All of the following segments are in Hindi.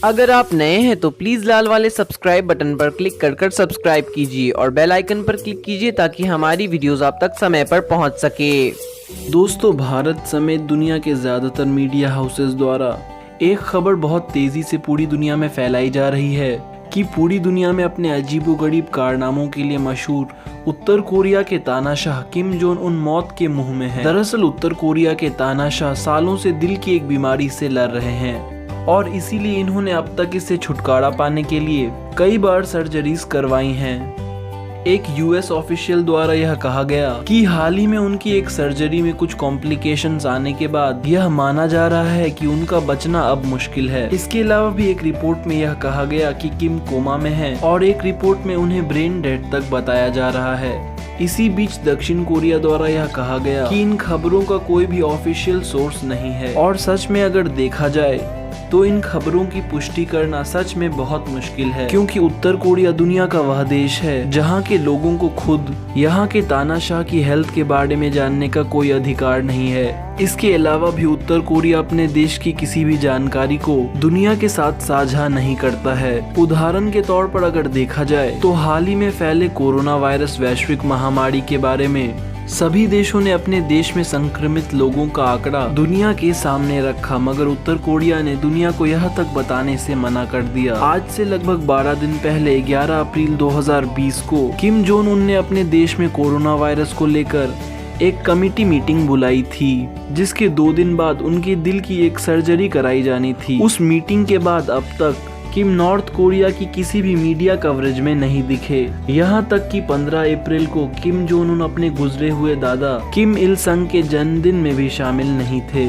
अगर आप नए हैं तो प्लीज लाल वाले सब्सक्राइब बटन पर क्लिक कर सब्सक्राइब कीजिए और बेल आइकन पर क्लिक कीजिए ताकि हमारी वीडियोस आप तक समय पर पहुंच सके। दोस्तों, भारत समेत दुनिया के ज़्यादातर मीडिया हाउसेस द्वारा एक खबर बहुत तेज़ी से पूरी दुनिया में फैलाई जा रही है कि पूरी दुनिया में अपने अजीबोगरीब कारनामों के लिए मशहूर उत्तर कोरिया के तानाशाह किम जोंग उन मौत के मुंह में है। दरअसल उत्तर कोरिया के तानाशाह सालों से दिल की एक बीमारी से लड़ रहे हैं और इसीलिए इन्होंने अब तक इससे छुटकारा पाने के लिए कई बार सर्जरीज करवाई हैं। एक यूएस ऑफिशियल द्वारा यह कहा गया कि हाल ही में उनकी एक सर्जरी में कुछ कॉम्प्लिकेशंस आने के बाद यह माना जा रहा है कि उनका बचना अब मुश्किल है। इसके अलावा भी एक रिपोर्ट में यह कहा गया कि किम कोमा में है और एक रिपोर्ट में उन्हें ब्रेन डेड तक बताया जा रहा है। इसी बीच दक्षिण कोरिया द्वारा यह कहा गया कि इन खबरों का कोई भी ऑफिशियल सोर्स नहीं है और सच में अगर देखा जाए तो इन खबरों की पुष्टि करना सच में बहुत मुश्किल है, क्योंकि उत्तर कोरिया दुनिया का वह देश है जहां के लोगों को खुद यहां के तानाशाह की हेल्थ के बारे में जानने का कोई अधिकार नहीं है। इसके अलावा भी उत्तर कोरिया अपने देश की किसी भी जानकारी को दुनिया के साथ साझा नहीं करता है। उदाहरण के तौर पर अगर देखा जाए तो हाल ही में फैले कोरोना वायरस वैश्विक महामारी के बारे में सभी देशों ने अपने देश में संक्रमित लोगों का आंकड़ा दुनिया के सामने रखा, मगर उत्तर कोरिया ने दुनिया को यह तक बताने से मना कर दिया। आज से लगभग 12 दिन पहले 11 अप्रैल 2020 को किम जोंग उन ने अपने देश में कोरोना वायरस को लेकर एक कमेटी मीटिंग बुलाई थी, जिसके 2 दिन बाद उनके दिल की एक सर्जरी कराई जानी थी। उस मीटिंग के बाद अब तक किम नॉर्थ कोरिया की किसी भी मीडिया कवरेज में नहीं दिखे। यहाँ तक कि 15 अप्रैल को किम जोंग उन अपने गुजरे हुए दादा किम इल संग के जन्मदिन में भी शामिल नहीं थे,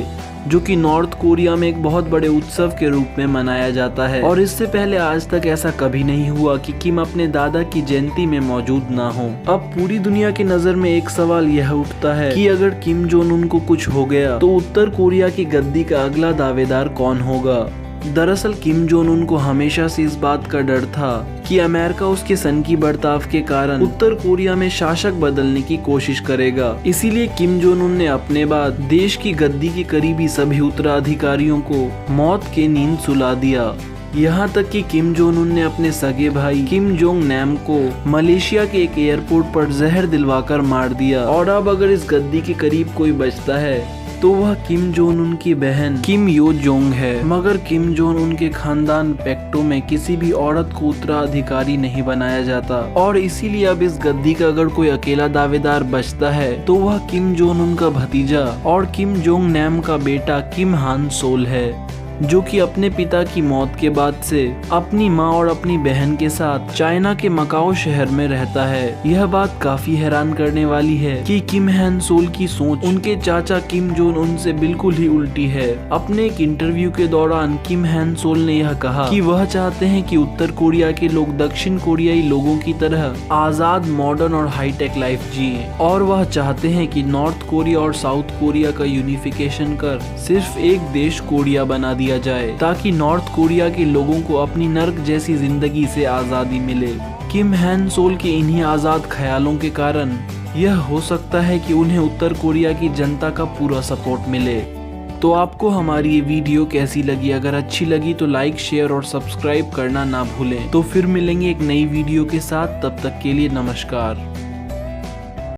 जो कि नॉर्थ कोरिया में एक बहुत बड़े उत्सव के रूप में मनाया जाता है। और इससे पहले आज तक ऐसा कभी नहीं हुआ कि किम अपने दादा की जयंती में मौजूद ना हो। अब पूरी दुनिया की नजर में एक सवाल यह उठता है कि अगर किम जोंग उन को कुछ हो गया तो उत्तर कोरिया की गद्दी का अगला दावेदार कौन होगा। दरअसल किम जोंग उन को हमेशा से इस बात का डर था कि अमेरिका उसके सनकी बर्ताव के कारण उत्तर कोरिया में शासक बदलने की कोशिश करेगा। इसीलिए किम जोंग उन ने अपने बाद देश की गद्दी के करीबी सभी उत्तराधिकारियों को मौत की नींद सुला दिया। यहाँ तक कि किम जोंग उन ने अपने सगे भाई किम जोंग नैम को मलेशिया के एक एयरपोर्ट पर जहर दिलवाकर मार दिया। और अब अगर इस गद्दी के करीब कोई बचता है तो वह किम जोंग उन की बहन किम यो जोंग है। मगर किम जोंग उन के खानदान पैक्टो में किसी भी औरत को उत्तराधिकारी नहीं बनाया जाता और इसीलिए अब इस गद्दी का अगर कोई अकेला दावेदार बचता है तो वह किम जोंग उन का भतीजा और किम जोंग नैम का बेटा किम हान सोल है, जो कि अपने पिता की मौत के बाद से अपनी माँ और अपनी बहन के साथ चाइना के मकाओ शहर में रहता है। यह बात काफी हैरान करने वाली है कि किम हान सोल की सोच उनके चाचा किम जोंग उन से बिल्कुल ही उल्टी है। अपने एक इंटरव्यू के दौरान किम हान सोल ने यह कहा कि वह चाहते हैं कि उत्तर कोरिया के लोग दक्षिण कोरियाई लोगों की तरह आजाद, मॉडर्न और हाईटेक लाइफ जिए और वह चाहते हैं कि नॉर्थ कोरिया और साउथ कोरिया का यूनिफिकेशन कर सिर्फ एक देश कोरिया बना दिया जाए, ताकि नॉर्थ कोरिया के लोगों को अपनी नर्क जैसी जिंदगी से आजादी मिले। किम हान सोल के इन्हीं आजाद ख्यालों के कारण यह हो सकता है कि उन्हें उत्तर कोरिया की जनता का पूरा सपोर्ट मिले। तो आपको हमारी ये वीडियो कैसी लगी? अगर अच्छी लगी तो लाइक, शेयर और सब्सक्राइब करना ना भूलें। तो फिर मिलेंगे एक नई वीडियो के साथ, तब तक के लिए नमस्कार।